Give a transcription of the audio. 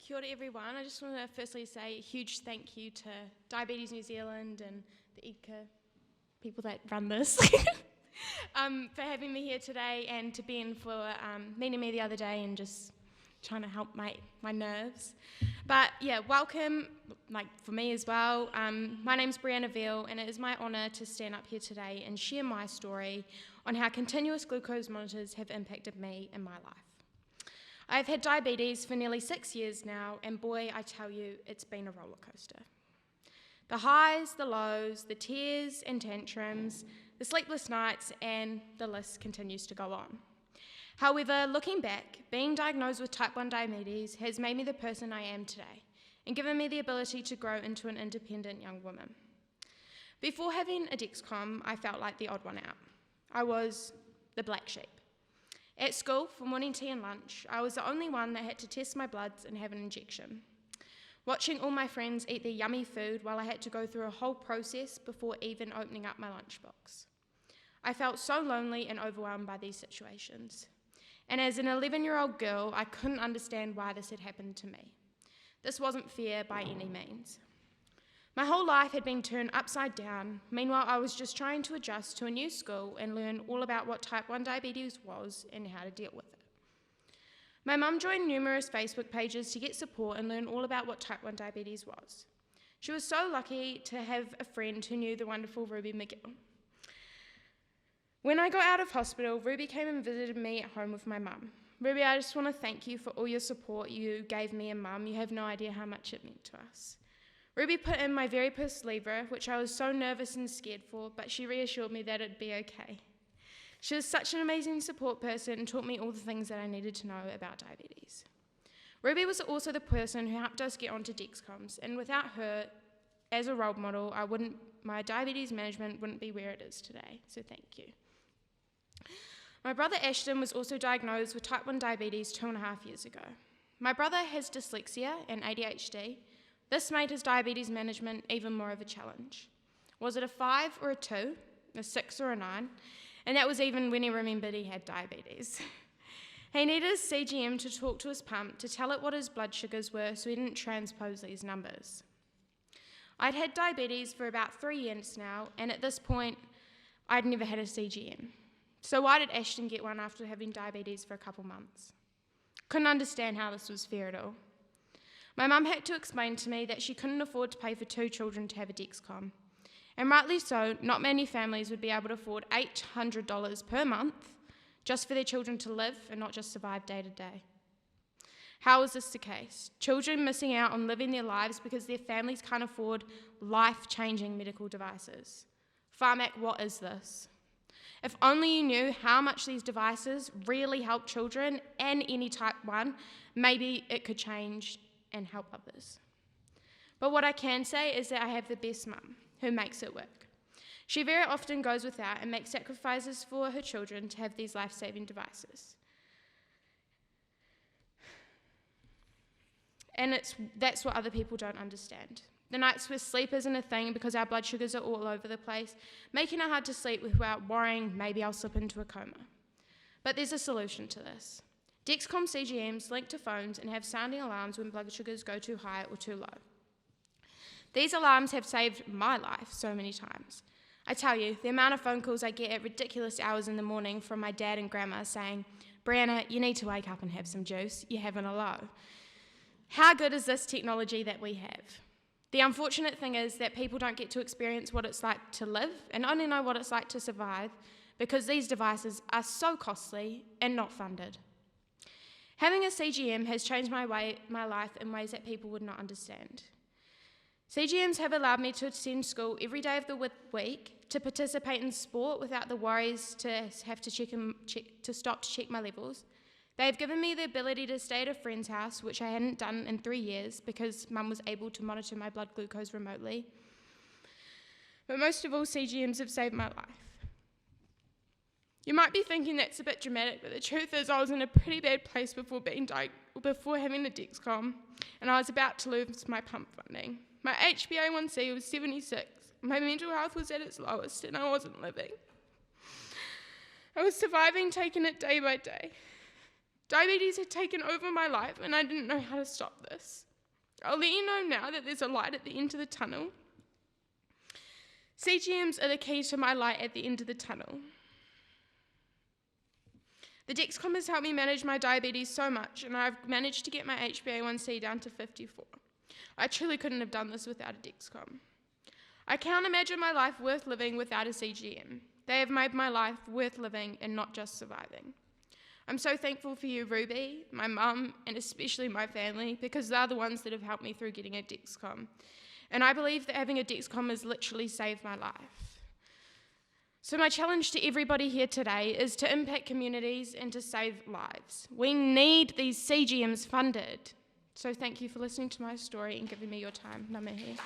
Kia ora everyone. I just want to firstly say a huge thank you to Diabetes New Zealand and the ICA people that run this for having me here today, and to Ben for meeting me the other day and just trying to help my nerves. But yeah, welcome, for me as well. My name's Brianna Veale, and it is my honour to stand up here today and share my story on how continuous glucose monitors have impacted me in my life. I've had diabetes for nearly 6 years now, and boy, I tell you, it's been a roller coaster. The highs, the lows, the tears and tantrums, the sleepless nights, and the list continues to go on. However, looking back, being diagnosed with type 1 diabetes has made me the person I am today and given me the ability to grow into an independent young woman. Before having a Dexcom, I felt like the odd one out. I was the black sheep. At school, for morning tea and lunch, I was the only one that had to test my bloods and have an injection. Watching all my friends eat their yummy food while I had to go through a whole process before even opening up my lunchbox. I felt so lonely and overwhelmed by these situations. And as an 11-year-old girl, I couldn't understand why this had happened to me. This wasn't fair by any means. My whole life had been turned upside down. Meanwhile, I was just trying to adjust to a new school and learn all about what type 1 diabetes was and how to deal with it. My mum joined numerous Facebook pages to get support and learn all about what type 1 diabetes was. She was so lucky to have a friend who knew the wonderful Ruby McGill. When I got out of hospital, Ruby came and visited me at home with my mum. Ruby, I just want to thank you for all your support you gave me and mum. You have no idea how much it meant to us. Ruby put in my very first lever, which I was so nervous and scared for, but she reassured me that it'd be okay. She was such an amazing support person and taught me all the things that I needed to know about diabetes. Ruby was also the person who helped us get onto Dexcoms, and without her as a role model, my diabetes management wouldn't be where it is today, so thank you. My brother Ashton was also diagnosed with type 1 diabetes 2.5 years ago. My brother has dyslexia and ADHD. This made his diabetes management even more of a challenge. Was it a 5 or a 2, a 6 or a 9? And that was even when he remembered he had diabetes. He needed his CGM to talk to his pump to tell it what his blood sugars were so he didn't transpose these numbers. I'd had diabetes for about 3 years now, and at this point, I'd never had a CGM. So why did Ashton get one after having diabetes for a couple months? Couldn't understand how this was fair at all. My mum had to explain to me that she couldn't afford to pay for 2 children to have a Dexcom. And rightly so, not many families would be able to afford $800 per month just for their children to live and not just survive day to day. How is this the case? Children missing out on living their lives because their families can't afford life-changing medical devices. Pharmac, what is this? If only you knew how much these devices really help children and any type 1, maybe it could change and help others. But what I can say is that I have the best mum who makes it work. She very often goes without and makes sacrifices for her children to have these life-saving devices. And that's what other people don't understand. The nights where sleep isn't a thing because our blood sugars are all over the place, making it hard to sleep without worrying maybe I'll slip into a coma. But there's a solution to this. Dexcom CGMs link to phones and have sounding alarms when blood sugars go too high or too low. These alarms have saved my life so many times. I tell you, the amount of phone calls I get at ridiculous hours in the morning from my dad and grandma saying, "Brianna, you need to wake up and have some juice, you're having a low." How good is this technology that we have? The unfortunate thing is that people don't get to experience what it's like to live and only know what it's like to survive because these devices are so costly and not funded. Having a CGM has changed my life in ways that people would not understand. CGMs have allowed me to attend school every day of the week, to participate in sport without the worries to have to stop to check my levels. They have given me the ability to stay at a friend's house, which I hadn't done in 3 years because Mum was able to monitor my blood glucose remotely. But most of all, CGMs have saved my life. You might be thinking that's a bit dramatic, but the truth is I was in a pretty bad place before having the Dexcom, and I was about to lose my pump funding. My HbA1c was 76. My mental health was at its lowest, and I wasn't living. I was surviving, taking it day by day. Diabetes had taken over my life and I didn't know how to stop this. I'll let you know now that there's a light at the end of the tunnel. CGMs are the key to my light at the end of the tunnel. The Dexcom has helped me manage my diabetes so much, and I've managed to get my HbA1c down to 54. I truly couldn't have done this without a Dexcom. I can't imagine my life worth living without a CGM. They have made my life worth living and not just surviving. I'm so thankful for you, Ruby, my mum, and especially my family, because they're the ones that have helped me through getting a Dexcom. And I believe that having a Dexcom has literally saved my life. So my challenge to everybody here today is to impact communities and to save lives. We need these CGMs funded. So thank you for listening to my story and giving me your time. Ngā mihi.